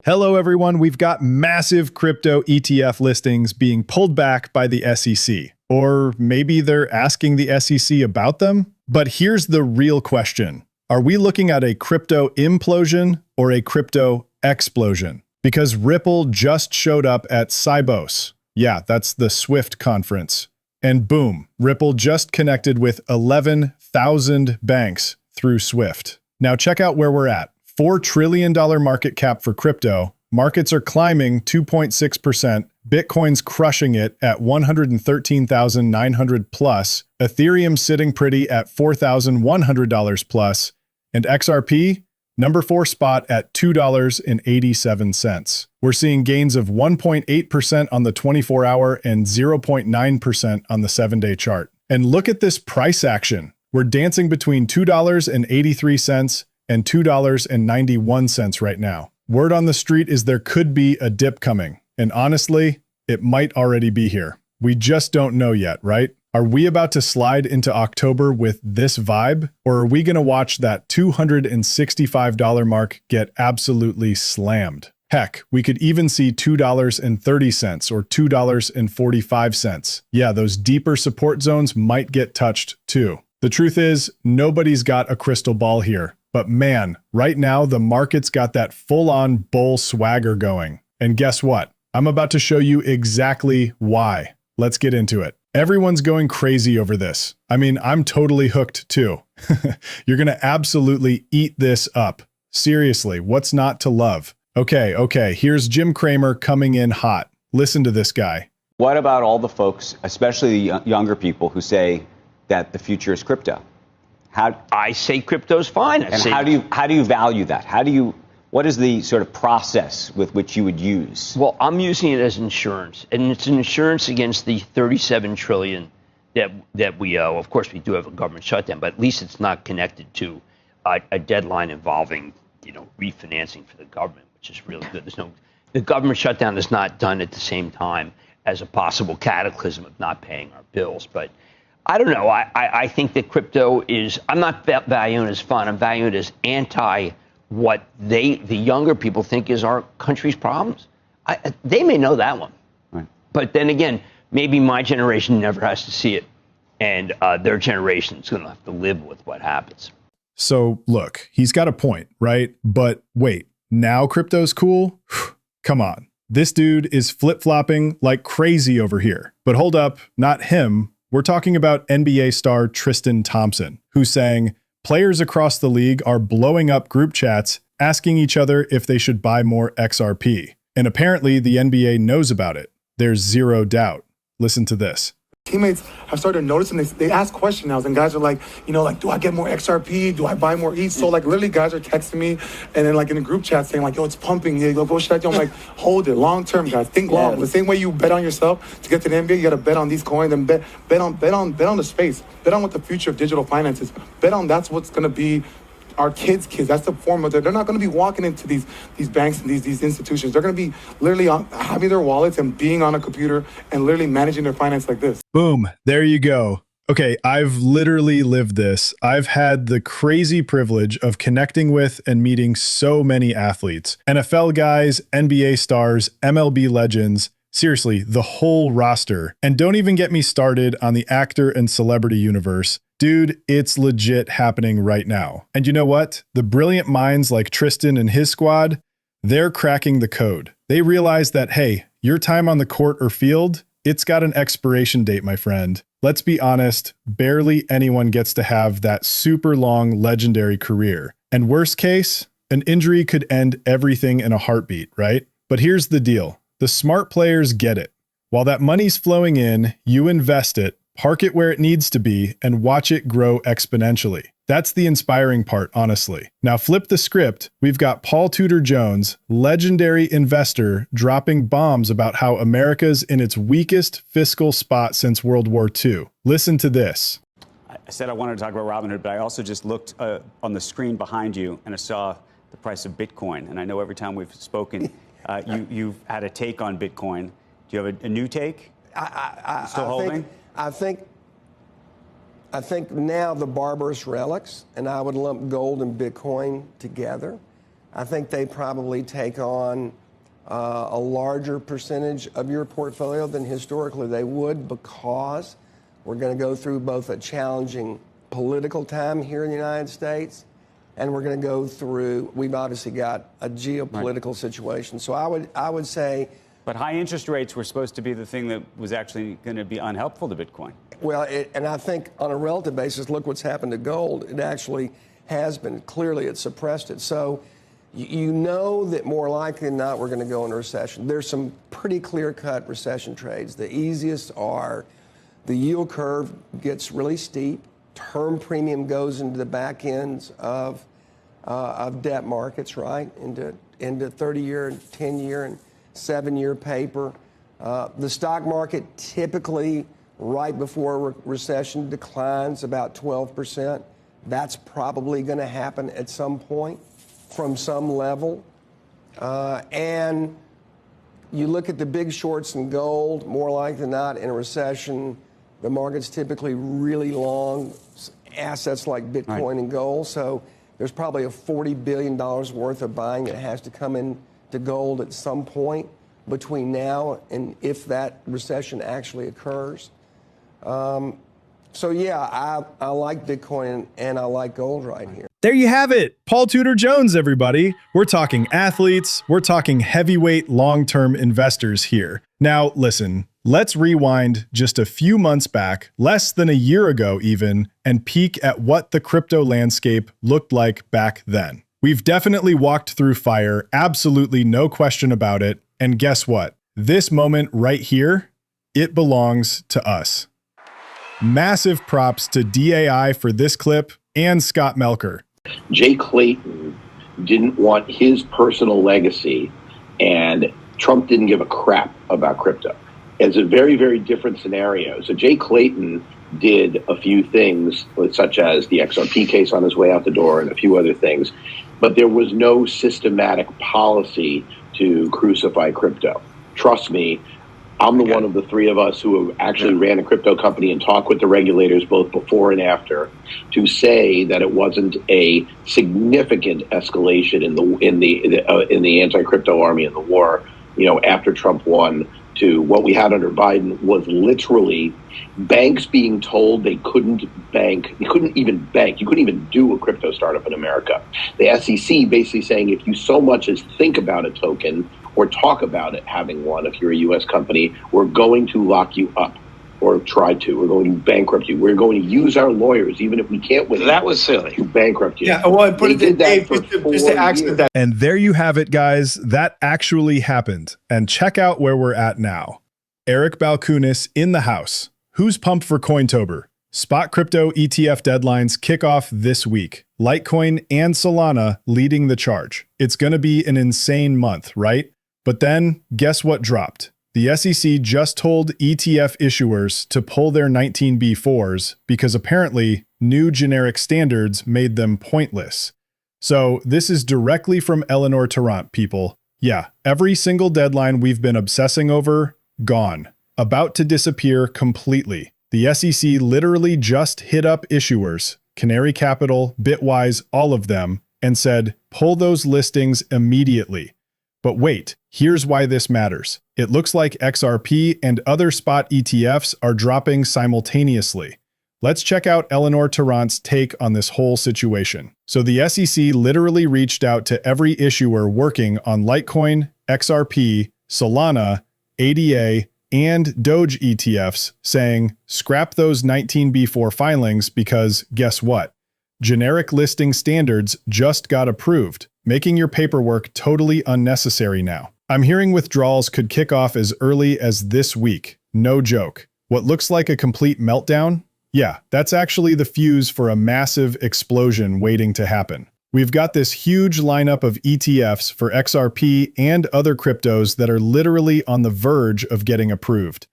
Hello, everyone. We've got massive crypto ETF listings being pulled back by the SEC. Or maybe they're asking the SEC about them? But here's the real question. Are we looking at a crypto implosion or a crypto explosion? Because Ripple just showed up at Sibos. Yeah, that's the SWIFT conference. And boom, Ripple just connected with 11,000 banks through SWIFT. Now check out where we're at. $4 trillion market cap for crypto. Markets are climbing 2.6%. Bitcoin's crushing it at 113,900 plus. Ethereum sitting pretty at $4,100 plus. And XRP, number 4 spot at $2.87. We're seeing gains of 1.8% on the 24-hour and 0.9% on the 7-day chart. And look at this price action. We're dancing between $2.83 and $2.91 right now. Word on the street is there could be a dip coming. And honestly, it might already be here. We just don't know yet, right? Are we about to slide into October with this vibe? Or are we going to watch that $265 mark get absolutely slammed? Heck, we could even see $2.30 or $2.45. Yeah, those deeper support zones might get touched too. The truth is, nobody's got a crystal ball here. But man, right now the market's got that full-on bull swagger going. And guess what? I'm about to show you exactly why. Let's get into it. Everyone's going crazy over this. I mean, I'm totally hooked too. You're gonna absolutely eat this up. Seriously, what's not to love? Okay, here's Jim Cramer coming in hot. Listen to this guy. What about all the folks, especially the younger people, who say that the future is crypto? I say crypto's fine. How do you value that? What is the sort of process with which you would use? Well, I'm using it as insurance, and it's an insurance against the $37 trillion that we owe. Of course, we do have a government shutdown, but at least it's not connected to a deadline involving, refinancing for the government, which is really good. The government shutdown is not done at the same time as a possible cataclysm of not paying our bills, but I don't know. I think that crypto is, I'm not valuing it as fun. I'm valuing it as anti what the younger people think is our country's problems. They may know that one. Right. But then again, maybe my generation never has to see it. And their generation is going to have to live with what happens. So look, he's got a point, right? But wait, now crypto's cool? Come on. This dude is flip-flopping like crazy over here. But hold up, not him. We're talking about NBA star Tristan Thompson, who's saying players across the league are blowing up group chats, asking each other if they should buy more XRP. And apparently the NBA knows about it. There's zero doubt. Listen to this. Teammates have started noticing this. They ask questions now, and guys are like, do I get more XRP? Do I buy more ETH? So literally guys are texting me, and then in the group chat saying yo, it's pumping. Yeah, go check. I'm like, hold it, long term, guys. Think long. The same way you bet on yourself to get to the NBA, you got to bet on these coins and bet on the space. Bet on what the future of digital finance is. Bet on that's what's gonna be. Our kids. That's the form of it. They're not going to be walking into these banks and these institutions. They're going to be literally having their wallets and being on a computer and literally managing their finance like this. Boom. There you go. Okay, I've literally lived this. I've had the crazy privilege of connecting with and meeting so many athletes. NFL guys, NBA stars, MLB legends. Seriously, the whole roster. And don't even get me started on the actor and celebrity universe. Dude, it's legit happening right now. And you know what? The brilliant minds like Tristan and his squad, they're cracking the code. They realize that, hey, your time on the court or field, it's got an expiration date, my friend. Let's be honest, barely anyone gets to have that super long, legendary career. And worst case, an injury could end everything in a heartbeat, right? But here's the deal. The smart players get it. While that money's flowing in, you invest it, park it where it needs to be, and watch it grow exponentially. That's the inspiring part, honestly. Now flip the script. We've got Paul Tudor Jones, legendary investor, dropping bombs about how America's in its weakest fiscal spot since World War II. Listen to this. I said I wanted to talk about Robinhood, but I also just looked on the screen behind you and I saw the price of Bitcoin. And I know every time we've spoken, you've had a take on Bitcoin. Do you have a new take? Still holding? I think now the barbarous relics, and I would lump gold and Bitcoin together. I think they probably take on a larger percentage of your portfolio than historically they would, because we're going to go through both a challenging political time here in the United States, and we're going to go through, we've obviously got a geopolitical situation. So I would say. But high interest rates were supposed to be the thing that was actually going to be unhelpful to Bitcoin. Well, and I think on a relative basis, look what's happened to gold. It actually has been. Clearly, it suppressed it. So you know that more likely than not, we're going to go into recession. There's some pretty clear-cut recession trades. The easiest are the yield curve gets really steep, term premium goes into the back ends of debt markets, right, into 30-year and 10-year and 7-year paper. The stock market typically right before a recession declines about 12%. That's probably going to happen at some point from some level. And you look at the big shorts in gold, more likely than not, in a recession, the market's typically really long assets like Bitcoin and gold. So there's probably a $40 billion worth of buying that has to come into gold at some point between now and if that recession actually occurs. So yeah, I like Bitcoin and I like gold right here. There you have it. Paul Tudor Jones, everybody. We're talking athletes. We're talking heavyweight long-term investors here. Now, listen, let's rewind just a few months back, less than a year ago even, and peek at what the crypto landscape looked like back then. We've definitely walked through fire, absolutely no question about it. And guess what? This moment right here, it belongs to us. Massive props to DAI for this clip and Scott Melker. Jay Clayton didn't want his personal legacy, and Trump didn't give a crap about crypto. It's a very, very different scenario. So Jay Clayton did a few things, such as the XRP case on his way out the door and a few other things, but there was no systematic policy to crucify crypto. Trust me, I'm the one of the three of us who actually ran a crypto company and talked with the regulators both before and after to say that it wasn't a significant escalation in the anti-crypto army in the war, after Trump won, to what we had under Biden was literally banks being told they couldn't bank. You couldn't even do a crypto startup in America. The SEC basically saying if you so much as think about a token or talk about it having one, if you're a U.S. company, we're going to lock you up or try to. We're going to bankrupt you. We're going to use our lawyers, even if we can't win. That was silly. To bankrupt you. Yeah, well, they did that for 4 years. And there you have it, guys. That actually happened. And check out where we're at now. Eric Balkunis in the house. Who's pumped for Cointober? Spot crypto ETF deadlines kick off this week. Litecoin and Solana leading the charge. It's going to be an insane month, right? But then, guess what dropped? The SEC just told ETF issuers to pull their 19B4s because apparently new generic standards made them pointless. So this is directly from Eleanor Tarrant, people. Yeah, every single deadline we've been obsessing over, gone. About to disappear completely. The SEC literally just hit up issuers, Canary Capital, Bitwise, all of them, and said, pull those listings immediately. But wait, here's why this matters. It looks like XRP and other spot ETFs are dropping simultaneously. Let's check out Eleanor Tarrant's take on this whole situation. So the SEC literally reached out to every issuer working on Litecoin, XRP, Solana, ADA, and Doge ETFs saying, scrap those 19B4 filings because guess what? Generic listing standards just got approved, making your paperwork totally unnecessary now. I'm hearing withdrawals could kick off as early as this week. No joke. What looks like a complete meltdown? Yeah, that's actually the fuse for a massive explosion waiting to happen. We've got this huge lineup of ETFs for XRP and other cryptos that are literally on the verge of getting approved.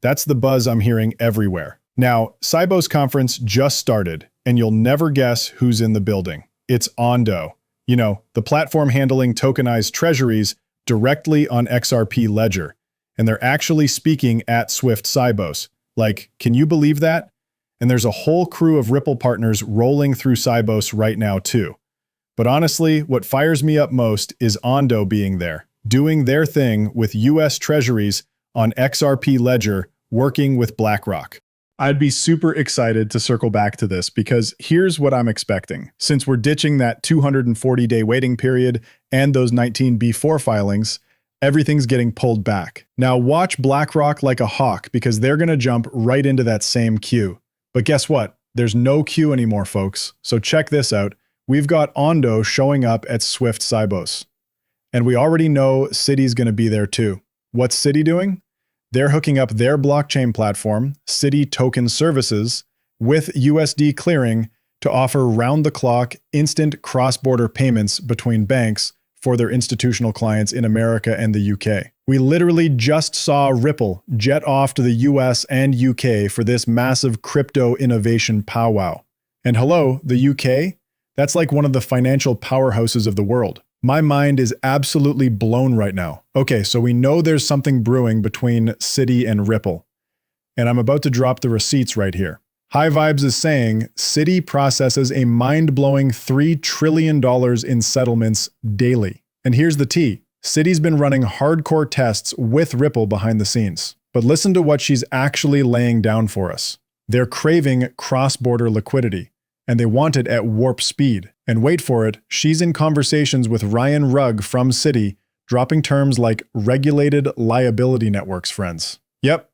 That's the buzz I'm hearing everywhere. Now, Sibos conference just started, and you'll never guess who's in the building. It's Ondo. The platform handling tokenized treasuries directly on XRP Ledger. And they're actually speaking at Swift Sibos. Like, can you believe that? And there's a whole crew of Ripple partners rolling through Sibos right now too. But honestly, what fires me up most is Ondo being there, doing their thing with US Treasuries on XRP Ledger, working with BlackRock. I'd be super excited to circle back to this because here's what I'm expecting. Since we're ditching that 240-day waiting period and those 19B4 filings, everything's getting pulled back. Now watch BlackRock like a hawk because they're going to jump right into that same queue. But guess what? There's no queue anymore, folks. So check this out. We've got Ondo showing up at Swift Sibos. And we already know Citi's going to be there too. What's Citi doing? They're hooking up their blockchain platform, Citi Token Services, with USD clearing to offer round-the-clock instant cross-border payments between banks for their institutional clients in America and the UK. We literally just saw Ripple jet off to the US and UK for this massive crypto innovation powwow. And hello, the UK? That's like one of the financial powerhouses of the world. My mind is absolutely blown right now. Okay, so we know there's something brewing between Citi and Ripple. And I'm about to drop the receipts right here. High Vibes is saying Citi processes a mind-blowing $3 trillion in settlements daily. And here's the tea. Citi's been running hardcore tests with Ripple behind the scenes. But listen to what she's actually laying down for us. They're craving cross-border liquidity, and they want it at warp speed. And wait for it, she's in conversations with Ryan Rugg from Citi, dropping terms like regulated liability networks, friends. Yep,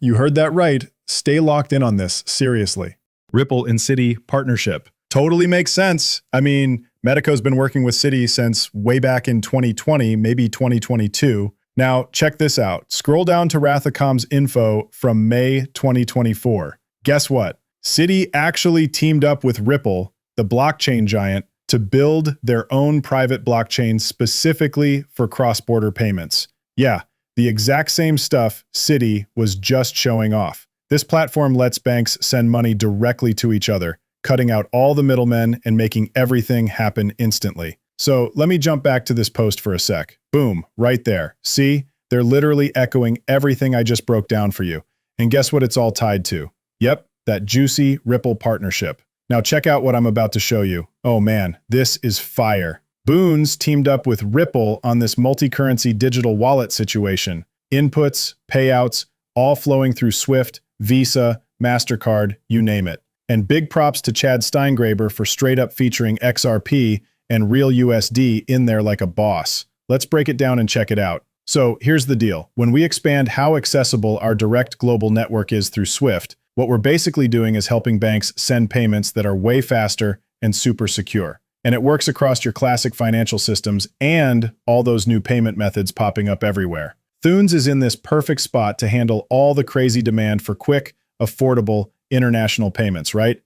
you heard that right. Stay locked in on this, seriously. Ripple and Citi partnership. Totally makes sense. I mean, Medico's been working with Citi since way back in 2020, maybe 2022. Now, check this out. Scroll down to Rathacom's info from May 2024. Guess what? Citi actually teamed up with Ripple, the blockchain giant, to build their own private blockchain specifically for cross-border payments. Yeah, the exact same stuff Citi was just showing off. This platform lets banks send money directly to each other, cutting out all the middlemen and making everything happen instantly. So let me jump back to this post for a sec. Boom, right there. See, they're literally echoing everything I just broke down for you. And guess what it's all tied to? Yep, that juicy Ripple partnership. Now check out what I'm about to show you. Oh man, this is fire. Boons teamed up with Ripple on this multi-currency digital wallet situation. Inputs, payouts, all flowing through Swift, Visa, MasterCard, you name it. And big props to Chad Steingraber for straight up featuring XRP and real USD in there like a boss. Let's break it down and check it out. So here's the deal. When we expand how accessible our direct global network is through Swift, what we're basically doing is helping banks send payments that are way faster and super secure. And it works across your classic financial systems and all those new payment methods popping up everywhere. Thunes is in this perfect spot to handle all the crazy demand for quick, affordable, international payments, right?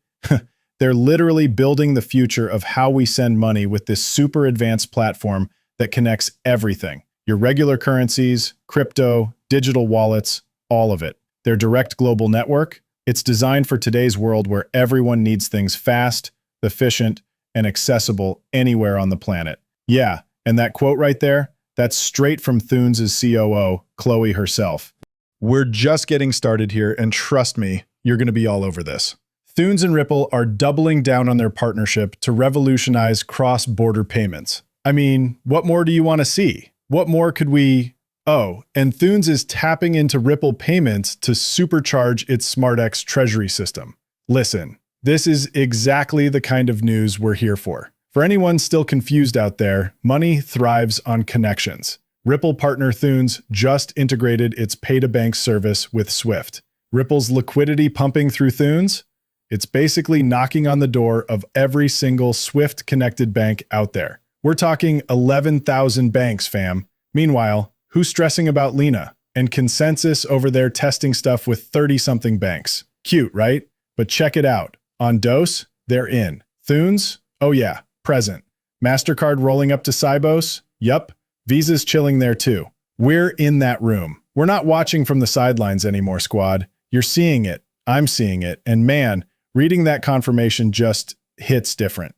They're literally building the future of how we send money with this super advanced platform that connects everything. Your regular currencies, crypto, digital wallets, all of it. Their direct global network, it's designed for today's world where everyone needs things fast, efficient, and accessible anywhere on the planet. Yeah, and that quote right there, that's straight from Thunes' COO, Chloe herself. We're just getting started here, and trust me, you're going to be all over this. Thunes and Ripple are doubling down on their partnership to revolutionize cross-border payments. I mean, what more do you want to see? What more could we... Oh, and Thunes is tapping into Ripple payments to supercharge its SmartX treasury system. Listen, this is exactly the kind of news we're here for. For anyone still confused out there, money thrives on connections. Ripple partner Thunes just integrated its pay-to-bank service with Swift. Ripple's liquidity pumping through Thunes? It's basically knocking on the door of every single Swift-connected bank out there. We're talking 11,000 banks, fam. Meanwhile, who's stressing about Lena? And Consensus over there testing stuff with 30-something banks. Cute, right? But check it out. On Dose, they're in. Thunes? Oh yeah, present. MasterCard rolling up to Sibos? Yup. Visa's chilling there too. We're in that room. We're not watching from the sidelines anymore, squad. You're seeing it. I'm seeing it. And man, reading that confirmation just hits different.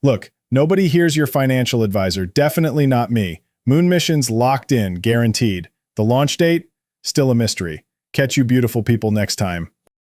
Look, nobody here's your financial advisor. Definitely not me. Moon mission's locked in, guaranteed. The launch date? Still a mystery. Catch you beautiful people next time.